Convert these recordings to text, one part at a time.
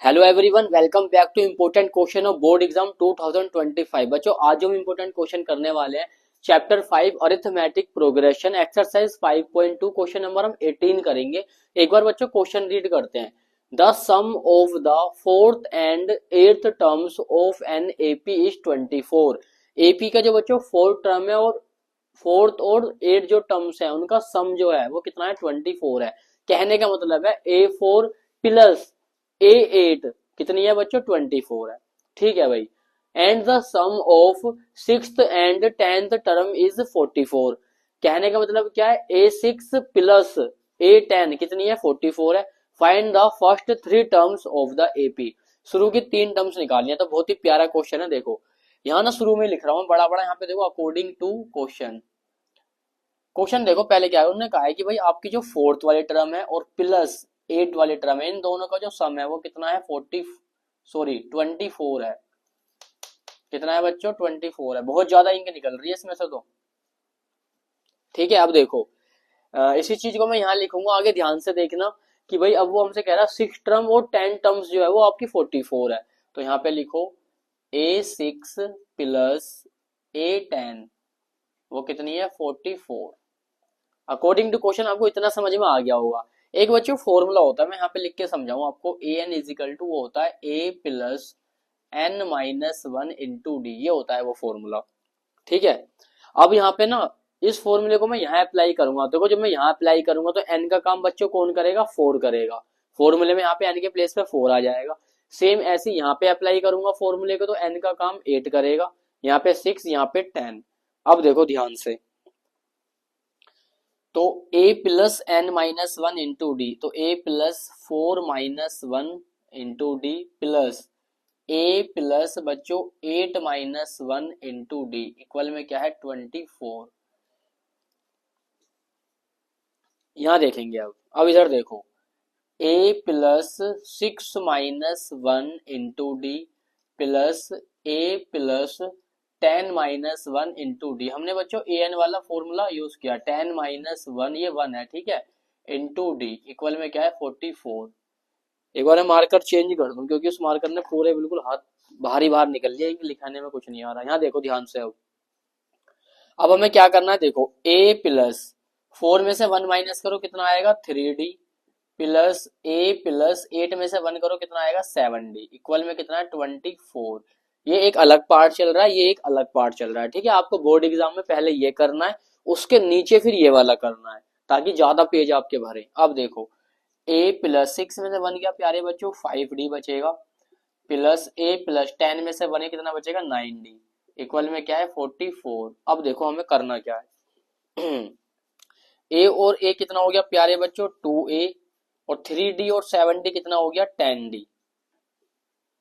Hello everyone, welcome back to important question of board exam 2025। बच्चों, आज जो हम इम्पोर्टेंट क्वेश्चन करने वाले हैं chapter 5 arithmetic progression exercise 5.2 question number हम 18 करेंगे। एक बार बच्चों क्वेश्चन रीड करते हैं। The sum of the fourth and eighth terms of an AP is 24। AP का जो बच्चों फोर्थ टर्म है और फोर्थ और एट जो टर्म्स है उनका सम जो है वो कितना है 24 है। कहने का मतलब है A4 प्लस A8 कितनी है बच्चों 24 है। ठीक है भाई। And the sum of sixth and tenth term is 44। कहने का मतलब क्या है A6 प्लस A10 कितनी है 44 है। Find the first three terms of the AP। शुरू की तीन टर्म्स निकालनी है। तो बहुत ही प्यारा क्वेश्चन है। देखो यहाँ ना शुरू में लिख रहा हूँ बड़ा बड़ा, यहाँ पे देखो अकॉर्डिंग टू क्वेश्चन। क्वेश्चन देखो पहले क्या है, उन्होंने कहा है कि भाई आपकी जो फोर्थ वाली टर्म है और प्लस एट वाली टर्म है इन दोनों का जो सम है वो कितना है 24 है। कितना है बच्चों 24 है। बहुत ज्यादा इंक निकल रही है इसमें से तो। ठीक है, अब देखो इसी चीज को मैं यहाँ लिखूंगा, आगे ध्यान से देखना कि भाई अब वो हमसे कह रहा है सिक्स टर्म और 10 टर्म्स जो है वो आपकी 44 है। तो यहाँ पे लिखो A6 प्लस A10 वो कितनी है 44। अकॉर्डिंग टू क्वेश्चन आपको इतना समझ में आ गया होगा। एक बच्चों फॉर्मूला होता है, मैं यहाँ पे लिख के समझाऊं आपको। ए एन इजिकल टू वो होता है A plus N minus one into D, ये होता है वो फॉर्मूला। ठीक है। अब यहाँ पे ना इस फॉर्मूले को मैं यहाँ अप्लाई करूंगा। देखो जब मैं यहाँ अप्लाई करूंगा तो एन का काम बच्चों कौन करेगा 4 करेगा। फॉर्मूले में यहाँ पे एन के प्लेस पे 4 आ जाएगा। सेम ऐसे यहाँ पे अप्लाई करूंगा फॉर्मूले को तो एन का काम 8 करेगा। यहाँ पे 6, यहाँ पे 10। अब देखो ध्यान से, तो a plus N minus one into d, तो a plus 4 minus one into d plus a plus बच्चों 8 minus one into d equal में क्या है 24। यहां देखेंगे अब इधर देखो a plus 6 minus one into d plus a plus 10 minus one into D. हमने बच्चों ए एन वाला फॉर्मूला यूज किया। 10 माइनस वन ये 1 है, ठीक है, इंटू डी इक्वल में क्या है 44। एक बार मैं मार्कर चेंज कर दूं क्योंकि उस मार्कर ने पूरे बिल्कुल हाथ भारी बाहर निकल लिया, लिखाने में कुछ नहीं आ रहा। यहाँ देखो ध्यान से। अब हमें क्या करना है, देखो ए प्लस 4 में से 1 माइनस करो कितना आएगा 3D प्लस ए प्लस 8 में से 1 करो कितना आएगा 7D इक्वल में कितना है 24। ये एक अलग पार्ट चल रहा है, ये एक अलग पार्ट चल रहा है। ठीक है, आपको बोर्ड एग्जाम में पहले ये करना है, उसके नीचे फिर ये वाला करना है ताकि ज्यादा पेज आपके भरे। अब देखो ए प्लस 6 में से 1 गया प्यारे बच्चों 5D बचेगा प्लस ए प्लस 10 में से 1 कितना बचेगा 9D इक्वल में क्या है 44। अब देखो हमें करना क्या है ए और ए कितना हो गया प्यारे बच्चों 2A और 3D और 7D कितना हो गया 10D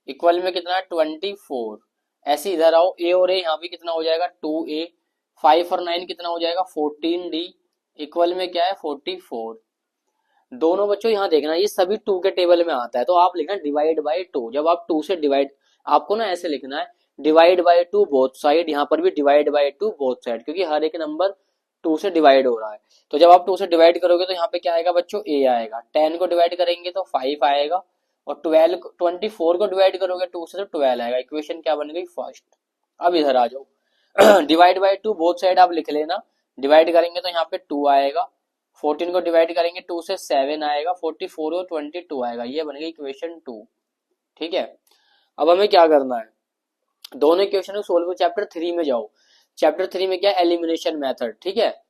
इक्वल में कितना है 24। ऐसे इधर आओ ए और ए यहाँ भी कितना हो जाएगा 2A, 5 और 9 कितना हो जाएगा 14D इक्वल में क्या है 44। दोनों बच्चों यहाँ देखना ये सभी 2 के टेबल में आता है तो आप लिखना डिवाइड बाय 2। जब आप 2 से डिवाइड, आपको ना ऐसे लिखना है डिवाइड बाय 2 बोथ साइड, यहाँ पर भी डिवाइड बाय 2 बोथ साइड क्योंकि हर एक नंबर 2 से डिवाइड हो रहा है। तो जब आप 2 से डिवाइड करोगे तो यहाँ पे क्या आएगा बच्चों a आएगा, 10 को डिवाइड करेंगे तो 5 आएगा और 24 को डिवाइड करोगे 2 से तो 12 आएगा। इक्वेशन क्या बन गई फर्स्ट। अब इधर आ जाओ डिवाइड बाय 2 बोथ साइड आप लिख लेना। डिवाइड करेंगे तो यहाँ पे 2 आएगा, 14 को डिवाइड करेंगे 2 से 7 आएगा, 44 और 22 आएगा। ये बन गई इक्वेशन 2। ठीक है, अब हमें क्या करना है, दोनों इक्वेशन को सोल्व, चैप्टर 3 में जाओ। चैप्टर 3 में क्या एलिमिनेशन मेथड, ठीक है,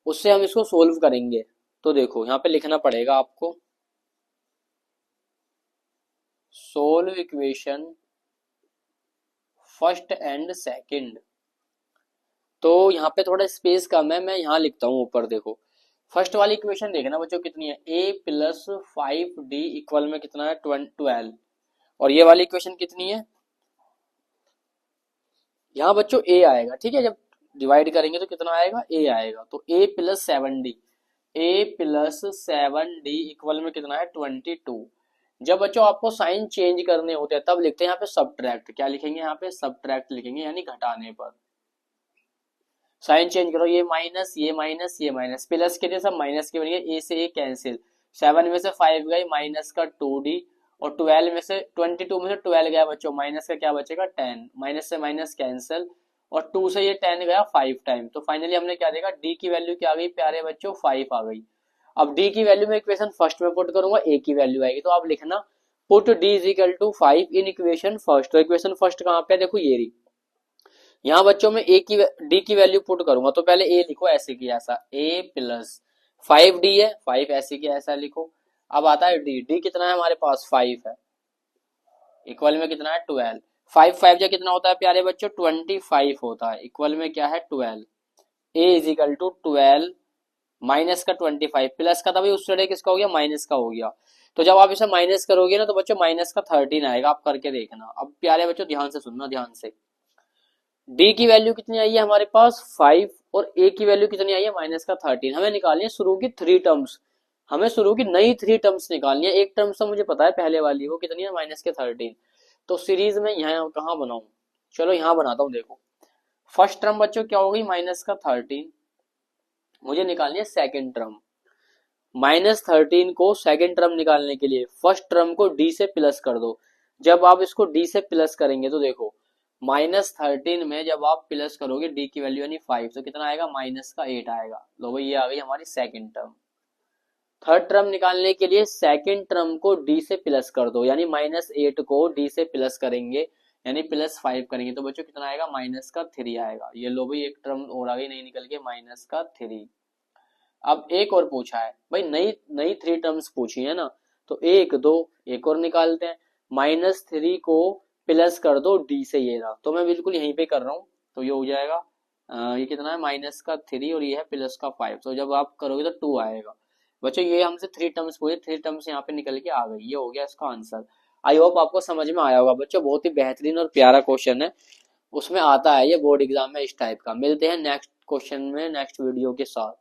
उससे हम इसको सोल्व करेंगे। तो देखो यहाँ पे लिखना पड़ेगा आपको solve equation first and second. तो यहाँ पे थोड़ा स्पेस कम है, मैं यहाँ लिखता हूँ ऊपर। देखो फर्स्ट वाली इक्वेशन देखना बच्चों कितनी है a प्लस 5D इक्वल में कितना है 12 और ये वाली इक्वेशन कितनी है, यहाँ बच्चों a आएगा। ठीक है, जब डिवाइड करेंगे तो कितना आएगा a आएगा, तो a plus 7D, a plus 7D equal में कितना है 22। जब बच्चों आपको साइन चेंज करने होते हैं तब लिखते हैं यहाँ पे सब्ट्रैक्ट। क्या लिखेंगे यहाँ पे सब्ट्रैक्ट लिखेंगे, यानी घटाने पर। साइन चेंज करो, ये माइनस ये माइनस ये माइनस, प्लस के लिए सब माइनस के बनेंगे, ए से ए कैंसिल, 7 में से 5 गए माइनस का 2D और 12 में से 22 में से 12 गया बच्चों, माइनस का क्या बचेगा 10, माइनस से माइनस कैंसिल, और 2 से ये 10 गया 5 टाइम, तो फाइनली हमने क्या देखा, डी की वैल्यू क्या आ गई प्यारे बच्चों 5 आ गई। अब डी की वैल्यू में इक्वेशन फर्स्ट में पुट करूंगा, ए की वैल्यू आएगी, तो आप लिखना put d is equal to 5 in equation first. तो इक्वेशन फर्स्ट कहाँ पे है, देखो ये रही। यहाँ बच्चों में ए की डी की वैल्यू पुट करूंगा, तो पहले ए लिखो ऐसे की ऐसा, ए प्लस 5 डी है, 5 ऐसे की ऐसा लिखो। अब आता है डी, डी कितना है हमारे पास 5 है, इक्वल में कितना है 12, 5 5 जा कितना होता है प्यारे बच्चों 25 होता है, इक्वल में क्या है 12, ए इज इक्वल टू 12 माइनस का 25, प्लस का था भाई उस तरह किसका हो गया, माइनस का हो गया। तो जब आप इसे माइनस करोगे ना तो बच्चों माइनस का 13 आएगा, आप करके देखना। अब प्यारे बच्चों ध्यान से सुनना, ध्यान से, डी की वैल्यू कितनी आई है हमारे पास 5 और ए की वैल्यू कितनी आई है माइनस का 13। हमें निकालनी है शुरू की 3 टर्म्स, हमें शुरू की नई 3 टर्म्स निकालनी है। एक टर्म्स तो मुझे पता है पहले वाली, वो कितनी है माइनस के 13। तो सीरीज में यहाँ कहाँ बनाऊं, चलो यहाँ बनाता हूँ। देखो फर्स्ट टर्म बच्चों क्या हो गई माइनस का 13, मुझे निकालनी है सेकेंड टर्म। माइनस 13 को सेकेंड टर्म निकालने के लिए फर्स्ट टर्म को डी से प्लस कर दो। जब आप इसको डी से प्लस करेंगे तो देखो -13 में जब आप प्लस करोगे डी की वैल्यू यानी 5, तो कितना आएगा माइनस का 8 आएगा। लो भाई ये आ गई हमारी सेकेंड टर्म। थर्ड टर्म निकालने के लिए सेकेंड टर्म को डी से प्लस कर दो, यानी -8 को डी से प्लस करेंगे यानी +5 करेंगे, तो बच्चों कितना आएगा माइनस का 3 आएगा। ये लो भाई एक टर्म और आ गई नहीं निकल के माइनस का 3। अब एक और पूछा है भाई, नई नई 3 टर्म्स पूछी है ना, तो एक दो एक और निकालते हैं। -3 को प्लस कर दो डी से, ये रहा, तो मैं बिल्कुल यहीं पे कर रहा हूँ, तो ये हो जाएगा ये कितना है माइनस का 3 और ये है प्लस का 5, तो जब आप करोगे तो 2 आएगा। बच्चों ये हमसे 3 टर्म्स पूछे, 3 टर्म्स यहाँ पे निकल के आ गई, ये हो गया इसका आंसर। आई होप आपको समझ में आया होगा बच्चों, बहुत ही बेहतरीन और प्यारा क्वेश्चन है, उसमें आता है ये बोर्ड एग्जाम में इस टाइप का। मिलते हैं नेक्स्ट क्वेश्चन में नेक्स्ट वीडियो के साथ।